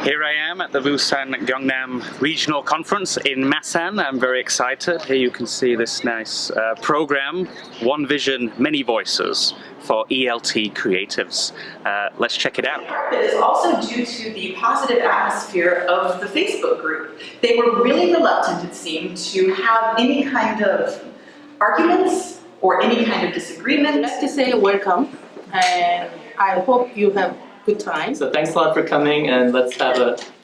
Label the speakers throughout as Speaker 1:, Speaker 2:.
Speaker 1: Here I am at the Busan-Gyeongnam Regional Conference in Masan. I'm very excited. Here you can see this nice program, One Vision, Many Voices for ELT Creatives. Let's check it out.
Speaker 2: It is also due to the positive atmosphere of the Facebook group. They were really reluctant, it seemed, to have any kind of arguments or any kind of disagreement.
Speaker 3: I'd like to say welcome, and I hope you have good time.
Speaker 4: So thanks a lot for coming, and let's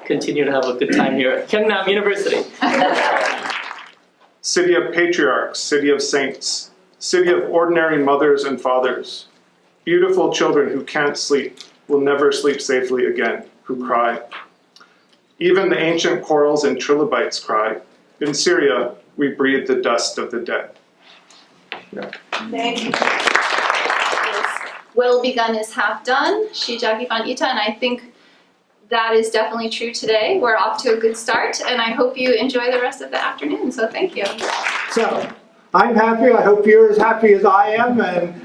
Speaker 4: continue to have a good time here at Gyeongnam University.
Speaker 5: City of patriarchs, city of saints, city of ordinary mothers and fathers, beautiful children who can't sleep, will never sleep safely again, who cry. Even the ancient corals and trilobites cry. In Syria, we breathe the dust of the dead. Yeah.
Speaker 6: Thank you. Well begun is half done. 시작이 반 이타, and I think that is definitely true today. We're off to a good start, and I hope you enjoy the rest of the afternoon. So thank you.
Speaker 7: So, I'm happy. I hope you're as happy as I am, and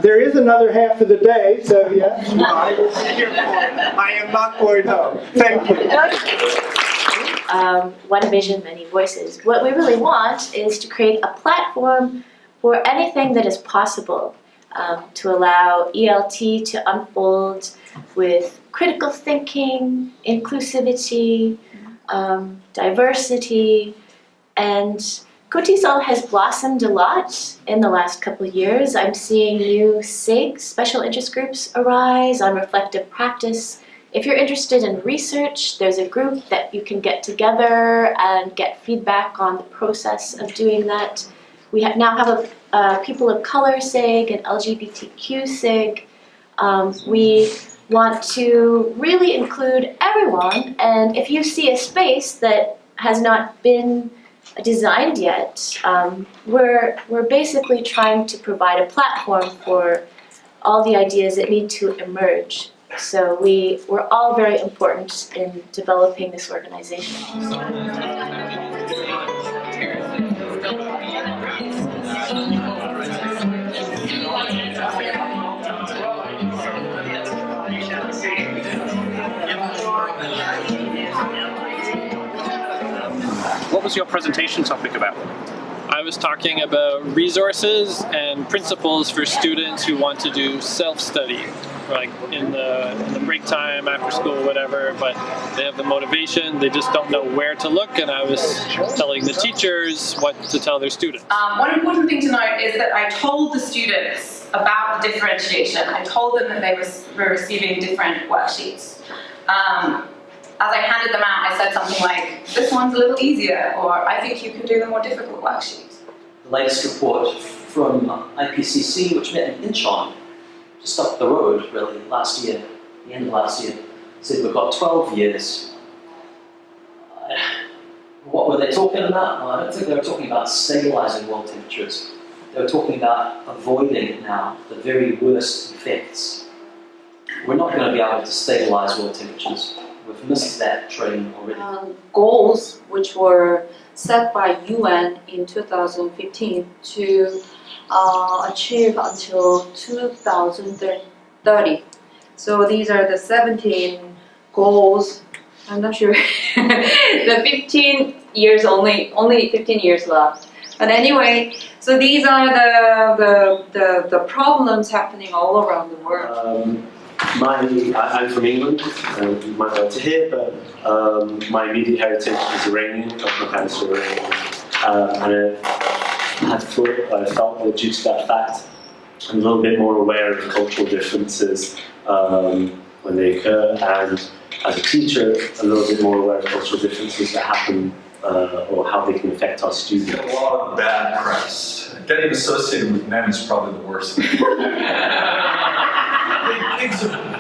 Speaker 7: there is another half of the day. So yes, I will be here for it. I am not going home. Thank you.
Speaker 8: One Vision, Many Voices. What we really want is to create a platform for anything that is possible, to allow ELT to unfold with critical thinking, inclusivity, diversity, and KOTESOL has blossomed a lot in the last couple of years. I'm seeing new SIGs, special interest groups, arise on reflective practice. If you're interested in research, there's a group that you can get together and get feedback on the process of doing that. We now have a people of color SIG and LGBTQ SIG. We want to really include everyone, and if you see a space that has not been designed yet, we're basically trying to provide a platform for all the ideas that need to emerge. So we're all very important in developing this organization.
Speaker 1: What was your presentation topic about?
Speaker 4: I was talking about resources and principles for students who want to do self-study, like in the break time, after school, whatever, but they have the motivation, they just don't know where to look, and I was telling the teachers what to tell their students.
Speaker 2: One important thing to note is that I told the students about the differentiation. I told them that they were receiving different worksheets. As I handed them out, I said something like, this one's a little easier, or I think you can do the more difficult worksheets.
Speaker 9: The latest report from IPCC, which met in Incheon, just up the road, really, last year, the end of last year, said we've got 12 years. What were they talking about? Well, I don't think they were talking about stabilizing world temperatures. They were talking about avoiding now the very worst effects. We're not going to be able to stabilize world temperatures. We've missed that train already.
Speaker 3: Goals which were set by UN in 2015 to achieve until 2030. So these are the 17 goals. I'm not sure. The 15 years only 15 years left. But anyway, so these are the problems happening all around the world.
Speaker 10: I'm from England, you might know to hear, but my immediate heritage is Iranian, my parents are Iranian, and I felt that due to that fact, I'm a little bit more aware of cultural differences when they occur, and as a teacher, a little bit more aware of cultural differences that happen or how they can affect our students.
Speaker 11: A lot of bad press. Getting associated with men is probably the worst thing.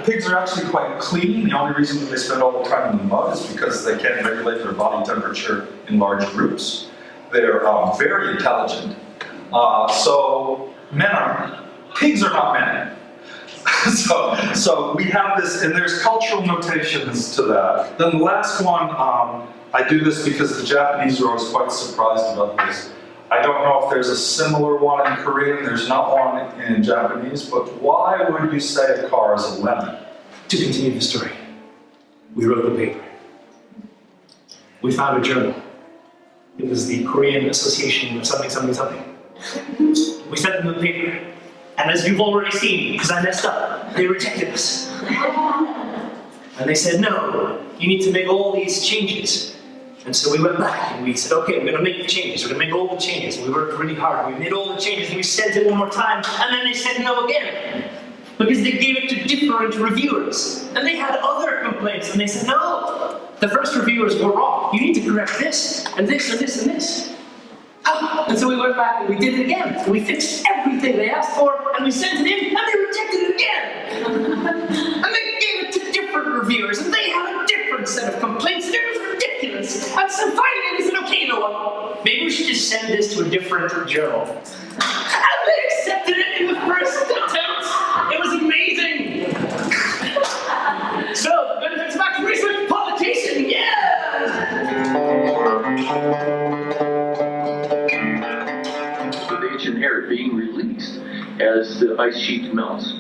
Speaker 11: Pigs are actually quite clean. The only reason that they spend all the time in the mud is because they can't regulate their body temperature in large groups. They're very intelligent. So pigs are not men. so we have this, and there's cultural notations to that. Then the last one, I do this because the Japanese are always quite surprised about this. I don't know if there's a similar one in Korean, there's not one in Japanese, but why would you say a car is a lemon?
Speaker 12: To continue the story. We wrote the paper. We found a journal. It was the Korean Association of something, something, something. We sent them the paper. And as you've already seen, because I messed up, they rejected us. And they said, no, you need to make all these changes. And so we went back and we said, okay, we're gonna make the changes. We're gonna make all the changes. We worked really hard. We made all the changes. And we sent it one more time. And then they said no again. Because they gave it to different reviewers. And they had other complaints. And they said, no, the first reviewers were wrong. You need to correct this, and this, and this, and this. And so we went back and we did it again. And we fixed everything they asked for, and we sent it in, and they rejected it again. And they gave it to different reviewers, and they had a different set of complaints, and it was ridiculous. And so finally we said, okay, you know what? Maybe we should just send this to a different journal. And they accepted it in the first attempt. It was amazing. So, the benefits of active research publication, yeah!
Speaker 13: Inherit being released as the ice sheet melts.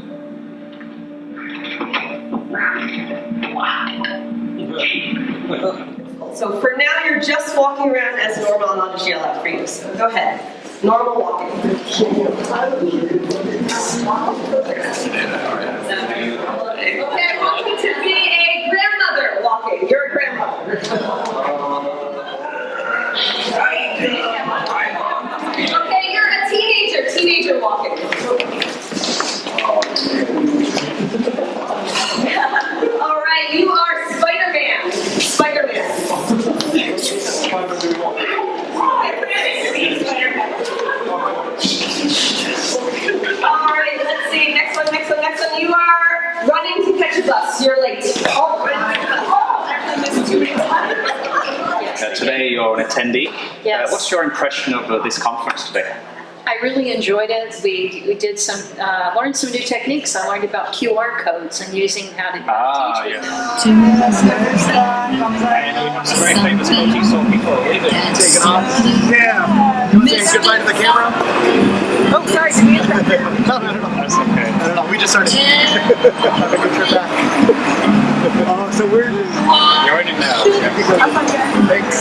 Speaker 14: So for now, you're just walking around as normal, and I'll just yell out for you. So go ahead. Normal walking. Okay, I want you to be a grandmother walking. You're a grandmother. Okay, you're a teenager walking. All right, you are Spider-Man. All right, let's see. Next one. You are running to catch a bus. You're late.
Speaker 1: Today you're an attendee.
Speaker 15: Yes.
Speaker 1: What's your impression of this conference today?
Speaker 15: I really enjoyed it. We did learned some new techniques. I learned about QR codes and using how to teach
Speaker 1: yes. And we have some very famous KOTESOL people. Take it off.
Speaker 7: Yeah. You want to say goodbye to the camera?
Speaker 14: Oh, sorry, did we interrupt you?
Speaker 7: No.
Speaker 1: That's okay.
Speaker 7: No, we just started. Have a good trip back. So we're...
Speaker 1: You're in it now.
Speaker 7: Thanks.